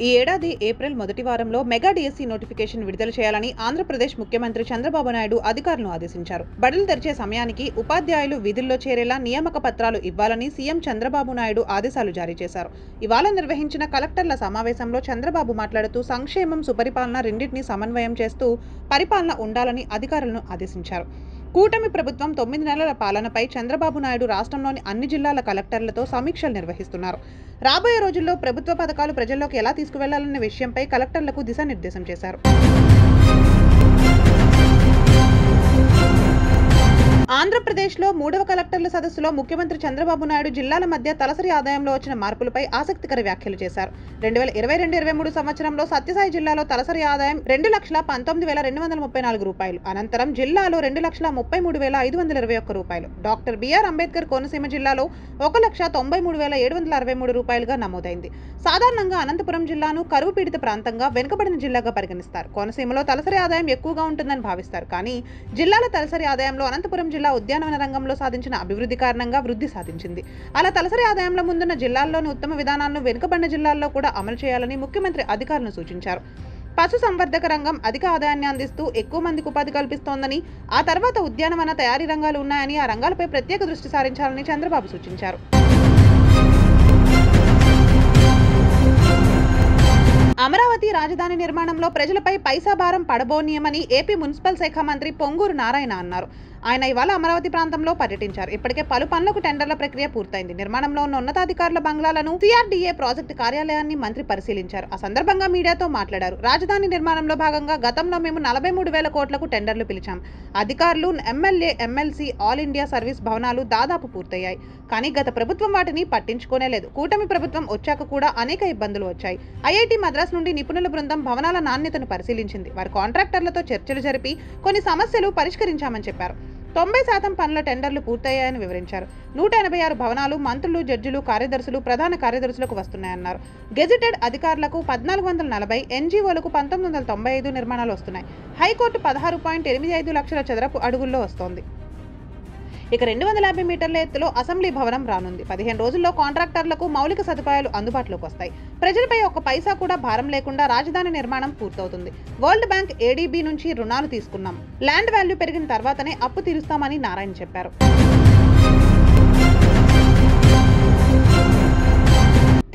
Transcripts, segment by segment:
ఈ ఏడాది ఏప్రిల్ మొదటి వారంలో మెగా డిఎస్సి నోటిఫికేషన్ విడుదల చేయాలని ఆంధ్రప్రదేశ్ ముఖ్యమంత్రి చంద్రబాబు నాయుడు అధికారులను ఆదేశించారు. బడులు తెరిచే సమయానికి ఉపాధ్యాయులు విధుల్లో చేరేలా నియామక పత్రాలు ఇవ్వాలని సీఎం చంద్రబాబు నాయుడు ఆదేశాలు జారీ చేశారు. ఇవాళ నిర్వహించిన కలెక్టర్ల సమావేశంలో చంద్రబాబు మాట్లాడుతూ సంక్షేమం, సుపరిపాలన రెండింటినీ సమన్వయం చేస్తూ పరిపాలన ఉండాలని అధికారులను ఆదేశించారు. కూటమి ప్రభుత్వం 9 నెలల పాలనపై చంద్రబాబు నాయుడు రాష్ట్రంలోని అన్ని జిల్లాల కలెక్టర్లతో సమీక్షలు నిర్వహిస్తున్నారు. రాబోయే రోజుల్లో ప్రభుత్వ పథకాలు ప్రజల్లోకి ఎలా తీసుకువెళ్లాలన్న విషయంపై కలెక్టర్లకు దిశానిర్దేశం చేశారు. ఆంధ్రప్రదేశ్లో 3వ కలెక్టర్ల సదస్సులో ముఖ్యమంత్రి చంద్రబాబు నాయుడు జిల్లాల మధ్య తలసరి ఆదాయంలో వచ్చిన మార్పులపై ఆసక్తికర వ్యాఖ్యలు చేశారు. 2022-23 సంవత్సరంలో సత్యసాయి జిల్లాలో తలసరి ఆదాయం 2,19,234 రూపాయలు. అనంతరం జిల్లాలో 2,33,521 రూపాయలు. డాక్టర్ బిఆర్ అంబేద్కర్ కోనసీమ జిల్లాలో 1,93,763 రూపాయలుగా నమోదైంది. సాధారణంగా అనంతపురం జిల్లాను కరువు పీడిత ప్రాంతంగా, వెనుకబడిన జిల్లాగా పరిగణిస్తారు. కోనసీమలో తలసరి ఆదాయం ఎక్కువగా ఉంటుందని భావిస్తారు. కానీ జిల్లాల తలసరి ఆదాయంలో అనంతపురం జిల్లా ఉద్యానవన రంగంలో సాధించిన అభివృద్ధి కారణంగా వృద్ధి సాధించింది. అలా తలసరి ఆదాయంలో ముందున్న జిల్లాల్లోని ఉత్తమ విధానాలను వెనుకబడిన జిల్లాల్లో కూడా అమలు చేయాలని ముఖ్యమంత్రి అధికారులను సూచించారు. పశు సంవర్ధక రంగం అధిక ఆదాయాన్ని అందిస్తూ ఎక్కువ మందికి ఉపాధి కల్పిస్తోందని, ఆ తర్వాత ఉద్యానవన తయారీ రంగాలు ఉన్నాయని, ఆ రంగాలపై ప్రత్యేక దృష్టి సారించాలని చంద్రబాబు సూచించారు. అమరావతి రాజధాని నిర్మాణంలో ప్రజలపై పైసా భారం పడబోనీయమని ఏపీ మున్సిపల్ శాఖ మంత్రి పొంగూరు నారాయణ అన్నారు. ఆయన ఇవాళ అమరావతి ప్రాంతంలో పర్యటించారు. ఇప్పటికే పలు పనులకు టెండర్ల ప్రక్రియ పూర్తయింది. నిర్మాణంలో ఉన్న ఉన్నతాధికారుల బంగ్లాలను, సిఆర్డీఏ ప్రాజెక్టు కార్యాలయాన్ని మంత్రి పరిశీలించారు. ఆ సందర్భంగా మీడియాతో మాట్లాడారు. రాజధాని నిర్మాణంలో భాగంగా గతంలో మేము 43,000 కోట్లకు టెండర్లు పిలిచాం. అధికారులు, MLA, MLC, all India service భవనాలు దాదాపు పూర్తయ్యాయి. కానీ గత ప్రభుత్వం వాటిని పట్టించుకోనే లేదు. కూటమి ప్రభుత్వం వచ్చాక కూడా అనేక ఇబ్బందులు వచ్చాయి. ఐఐటి మద్రాస్ నుండి నిపుణుల బృందం భవనాల నాణ్యతను పరిశీలించింది. వారి కాంట్రాక్టర్లతో చర్చలు జరిపి కొన్ని సమస్యలు పరిష్కరించామని చెప్పారు. 90% పనుల టెండర్లు పూర్తయ్యాయని వివరించారు. 186 భవనాలు మంత్రులు, జడ్జిలు, కార్యదర్శులు, ప్రధాన కార్యదర్శులకు వస్తున్నాయన్నారు. గెజిటెడ్ అధికారులకు 1440, ఎన్జీఓలకు 1995 నిర్మాణాలు వస్తున్నాయి. హైకోర్టు 16.85 లక్షల చదరపు అడుగుల్లో వస్తోంది. ఇక 250 మీటర్ల ఎత్తులో అసెంబ్లీ భవనం రానుంది. 15 రోజుల్లో కాంట్రాక్టర్లకు మౌలిక సదుపాయాలు అందుబాటులోకి వస్తాయి. ప్రజలపై ఒక్క పైసా కూడా భారం లేకుండా రాజధాని నిర్మాణం పూర్తవుతుంది. వరల్డ్ బ్యాంక్, ఏడీబీ నుంచి రుణాలు తీసుకున్నాం. ల్యాండ్ వాల్యూ పెరిగిన తర్వాతనే అప్పు తీరుస్తామని నారాయణ చెప్పారు.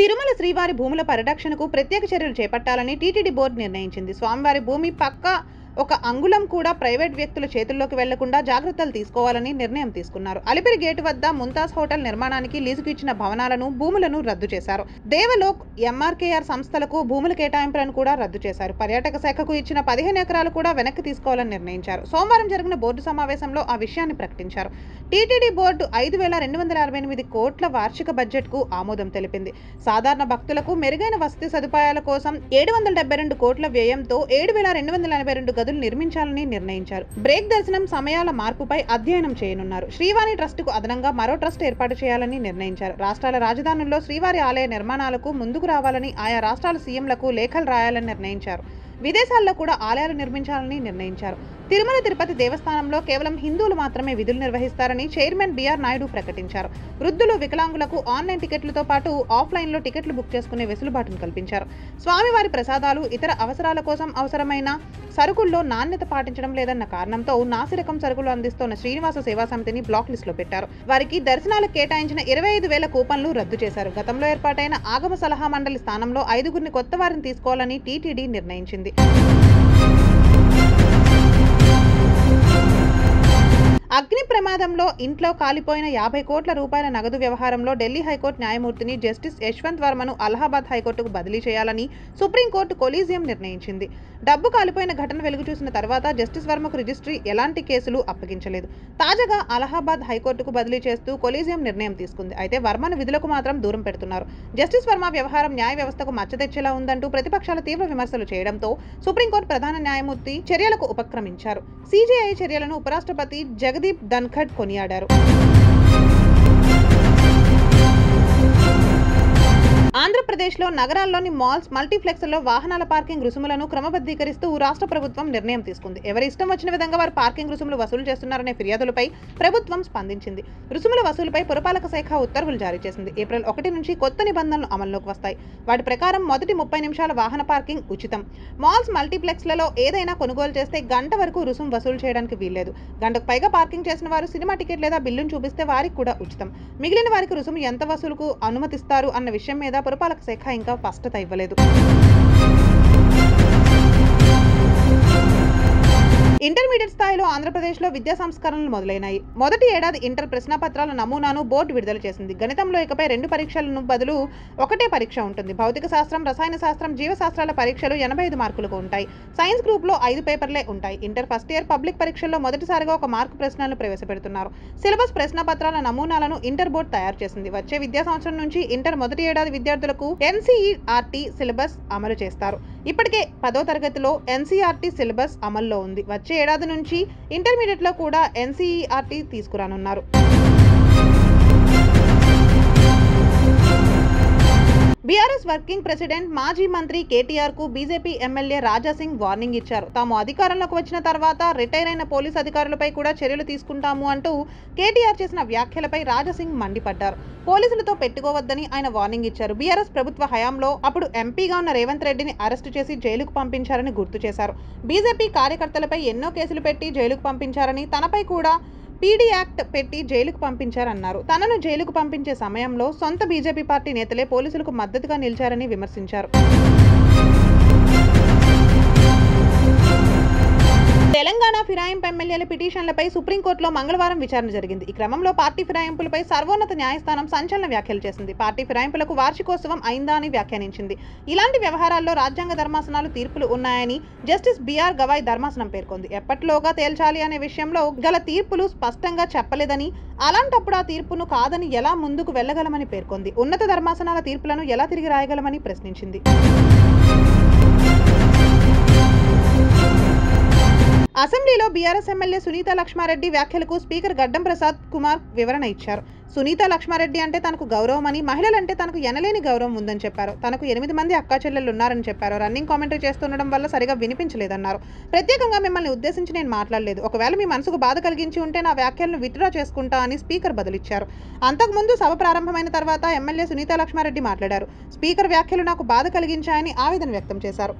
తిరుమల శ్రీవారి భూముల పరిరక్షణకు ప్రత్యేక చర్యలు చేపట్టాలని టీటీడీ బోర్డు నిర్ణయించింది. స్వామివారి భూమి పక్క ఒక అంగుళం కూడా ప్రైవేట్ వ్యక్తుల చేతుల్లోకి వెళ్లకుండా జాగ్రత్తలు తీసుకోవాలని నిర్ణయం తీసుకున్నారు. అలిపిరి గేటు వద్ద ముంతాజ్ హోటల్ నిర్మాణానికి లీజుకు ఇచ్చిన భవనాలను, భూములను రద్దు చేశారు. దేవలోక్, ఎంఆర్కేఆర్ సంస్థలకు భూముల కేటాయింపులను కూడా రద్దు చేశారు. పర్యాటక శాఖకు ఇచ్చిన 15 ఎకరాలు కూడా వెనక్కి తీసుకోవాలని నిర్ణయించారు. సోమవారం జరిగిన బోర్డు సమావేశంలో ఆ విషయాన్ని ప్రకటించారు. టీటీడీ బోర్డు 5,268 కోట్ల వార్షిక బడ్జెట్ కు ఆమోదం తెలిపింది. సాధారణ భక్తులకు మెరుగైన వసతి సదుపాయాల కోసం 772 కోట్ల వ్యయంతో 7,282 గదులు నిర్మించాలని నిర్ణయించారు. బ్రేక్ దర్శనం సమయాల మార్పుపై అధ్యయనం చేయనున్నారు. శ్రీవారి ట్రస్టుకు అదనంగా మరో ట్రస్ట్ ఏర్పాటు చేయాలని నిర్ణయించారు. రాష్ట్రాల రాజధానుల్లో శ్రీవారి ఆలయ నిర్మాణాలకు ముందుకు రావాలని ఆయా రాష్ట్రాల సీఎంలకు లేఖలు రాయాలని నిర్ణయించారు. విదేశాల్లో కూడా ఆలయాలు నిర్మించాలని నిర్ణయించారు. తిరుమల తిరుపతి దేవస్థానంలో కేవలం హిందువులు మాత్రమే విధులు నిర్వహిస్తారని చైర్మన్ బిఆర్ నాయుడు ప్రకటించారు. వృద్ధులు, వికలాంగులకు ఆన్లైన్ టికెట్లతో పాటు ఆఫ్లైన్లో టికెట్లు బుక్ చేసుకునే వెసులుబాటును కల్పించారు. స్వామివారి ప్రసాదాలు, ఇతర అవసరాల కోసం అవసరమైన సరుకుల్లో నాణ్యత పాటించడం లేదన్న కారణంతో నాసిరకం సరుకులు అందిస్తోన్న శ్రీనివాస సేవా సమితిని బ్లాక్ లిస్ట్ లో పెట్టారు. వారికి దర్శనాలకు కేటాయించిన 25,000 కూపన్లు రద్దు చేశారు. గతంలో ఏర్పాటైన ఆగమ సలహా మండలి స్థానంలో 5గురిని కొత్త వారిని తీసుకోవాలని టీటీడీ నిర్ణయించింది. అగ్ని ప్రమాదంలో ఇంట్లో కాలిపోయిన 50 కోట్ల రూపాయల నగదు వ్యవహారంలో ఢిల్లీ హైకోర్టు న్యాయమూర్తిని జస్టిస్ యశ్వంత్ వర్మను అలహాబాద్ హైకోర్టుకు బదిలీ చేయాలని సుప్రీంకోర్టు కొలీజియం నిర్ణయించింది. డబ్బు కాలిపోయిన ఘటన వెలుగు చూసిన తర్వాత జస్టిస్ వర్మకు రిజిస్ట్రీ ఎలాంటి కేసులు అప్పగించలేదు. తాజాగా అలహాబాద్ హైకోర్టుకు బదిలీ చేస్తూ కొలీజియం నిర్ణయం తీసుకుంది. అయితే వర్మను విధులకు మాత్రం దూరం పెడుతున్నారు. జస్టిస్ వర్మ వ్యవహారం న్యాయ వ్యవస్థకు మచ్చ తెచ్చేలా ఉందంటూ ప్రతిపక్షాలు తీవ్ర విమర్శలు చేయడంతో సుప్రీంకోర్టు ప్రధాన న్యాయమూర్తి చర్యలకు ఉపక్రమించారు. సిజేఐ చర్యలను ఉపరాష్ట్రపతి జగదీప్ ధన్ఖడ్ కొనియాడారు. ఆంధ్రప్రదేశ్ ఆంధ్రప్రదేశ్లో నగరాల్లోని మాల్స్, మల్టీప్లెక్స్లలో వాహనాల పార్కింగ్ రుసుములను క్రమబద్ధీకరిస్తూ రాష్ట్ర ప్రభుత్వం నిర్ణయం తీసుకుంది. ఎవరి ఇష్టం వచ్చిన విధంగా వారు పార్కింగ్ రుసుములు వసూలు చేస్తున్నారనే ఫిర్యాదులపై ప్రభుత్వం స్పందించింది. రుసుముల వసూలుపై పురపాలక శాఖ ఉత్తర్వులు జారీ చేసింది. ఏప్రిల్ 1 నుంచి కొత్త నిబంధనలు అమల్లోకి వస్తాయి. వాటి ప్రకారం మొదటి 30 నిమిషాల వాహన పార్కింగ్ ఉచితం. మాల్స్, మల్టీప్లెక్స్లలో ఏదైనా కొనుగోలు చేస్తే గంట వరకు రుసుము వసూలు చేయడానికి వీల్లేదు. గంటకు పైగా పార్కింగ్ చేసిన వారు సినిమా టికెట్ లేదా బిల్లును చూపిస్తే వారికి కూడా ఉచితం. మిగిలిన వారికి రుసుము ఎంత వసూలుకు అనుమతిస్తారు అన్న విషయం మీద పురపాలక శాఖ ఇంకా స్పష్టత ఇవ్వలేదు. ఇంటర్మీడియట్ స్థాయిలో ఆంధ్రప్రదేశ్లో విద్యా సంస్కరణలు మొదలైనాయి. మొదటి ఏడాది ఇంటర్ ప్రశ్నపత్రాల నమూనాను బోర్డు విడుదల చేసింది. గణితంలో ఇకపై 2 పరీక్షలను బదులు ఒకటే పరీక్ష ఉంటుంది. భౌతిక శాస్త్రం, రసాయన శాస్త్రం, జీవశాస్త్రాల పరీక్షలు 85 మార్కులకు ఉంటాయి. సైన్స్ గ్రూప్లో 5 పేపర్లే ఉంటాయి. ఇంటర్ ఫస్ట్ ఇయర్ పబ్లిక్ పరీక్షల్లో మొదటిసారిగా 1 మార్కు ప్రశ్నలను ప్రవేశపెడుతున్నారు. సిలబస్ ప్రశ్నపత్రాల నమూనాలను ఇంటర్ బోర్డు తయారు చేసింది. వచ్చే విద్యా సంవత్సరం నుంచి ఇంటర్ మొదటి ఏడాది విద్యార్థులకు ఎన్సీఈఆర్టీ సిలబస్ అమలు చేస్తారు. ఇప్పటికే 10వ తరగతిలో ఎన్సీఆర్టీ సిలబస్ అమల్లో ఉంది. వచ్చే ఏడాది నుంచి ఇంటర్మీడియట్ లో కూడా ఎన్సీఈఆర్టీ తీసుకురానున్నారు. బీఆర్ఎస్ వర్కింగ్ ప్రెసిడెంట్ మాజీ మంత్రి కేటీఆర్ కు బీజేపీ ఎమ్మెల్యే రాజాసింగ్ వార్నింగ్ ఇచ్చారు. తాము అధికారంలోకి వచ్చిన తర్వాత రిటైర్ అయిన పోలీసు అధికారులపై కూడా చర్యలు తీసుకుంటాము అంటూ కేటీఆర్ చేసిన వ్యాఖ్యలపై రాజాసింగ్ మండిపడ్డారు. పోలీసులతో పెట్టుకోవద్దని ఆయన వార్నింగ్ ఇచ్చారు. బీఆర్ఎస్ ప్రభుత్వ హయాంలో అప్పుడు ఎంపీగా ఉన్న రేవంత్ రెడ్డిని అరెస్టు చేసి జైలుకు పంపించారని గుర్తు చేశారు. బీజేపీ కార్యకర్తలపై ఎన్నో కేసులు పెట్టి జైలుకు పంపించారని, తనపై కూడా పీడీ యాక్ట్ పెట్టి జైలుకు పంపించారన్నారు. తనను జైలుకు పంపించే సమయంలో సొంత బీజేపీ పార్టీ నేతలే పోలీసులకు మద్దతుగా నిలిచారని విమర్శించారు. తెలంగాణ ఫిరాయింపు ఎమ్మెల్యేల పిటిషన్లపై సుప్రీంకోర్టులో మంగళవారం విచారణ జరిగింది. ఈ క్రమంలో పార్టీ ఫిరాయింపులపై సర్వోన్నత న్యాయస్థానం సంచలన వ్యాఖ్యలు చేసింది. పార్టీ ఫిరాయింపులకు వార్షికోత్సవం అయిందా అని వ్యాఖ్యానించింది. ఇలాంటి వ్యవహారాల్లో రాజ్యాంగ ధర్మాసనాలు తీర్పులు ఉన్నాయని జస్టిస్ బిఆర్ గవాయ్ ధర్మాసనం పేర్కొంది. ఎప్పటిలోగా తేల్చాలి అనే విషయంలో గల తీర్పులు స్పష్టంగా చెప్పలేదని, అలాంటప్పుడు ఆ తీర్పును కాదని ఎలా ముందుకు వెళ్లగలమని పేర్కొంది. ఉన్నత ధర్మాసనాల తీర్పులను ఎలా తిరిగి రాయగలమని ప్రశ్నించింది. అసెంబ్లీలో బీఆర్ఎస్ ఎమ్మెల్యే సునీతా లక్ష్మారెడ్డి వ్యాఖ్యలకు స్పీకర్ గడ్డం ప్రసాద్ కుమార్ వివరణ ఇచ్చారు. సునీతా లక్ష్మారెడ్డి అంటే తనకు గౌరవమని, మహిళలంటే తనకు ఎనలేని గౌరవం ఉందని చెప్పారు. తనకు 8 మంది అక్కా చెల్లెళ్ళు ఉన్నారని చెప్పారు. రన్నింగ్ కామెంటరీ చేస్తుండడం వల్ల సరిగా వినిపించలేదన్నారు. ప్రత్యేకంగా మిమ్మల్ని ఉద్దేశించి నేను మాట్లాడలేదు. ఒకవేళ మీ మనసుకు బాధ కలిగించి ఉంటే నా వ్యాఖ్యలను విత్డ్రా చేసుకుంటా అని స్పీకర్ బదులిచ్చారు. అంతకుముందు సభ ప్రారంభమైన తర్వాత ఎమ్మెల్యే సునీతా లక్ష్మారెడ్డి మాట్లాడారు. స్పీకర్ వ్యాఖ్యలు నాకు బాధ కలిగించాయని ఆవేదన వ్యక్తం చేశారు.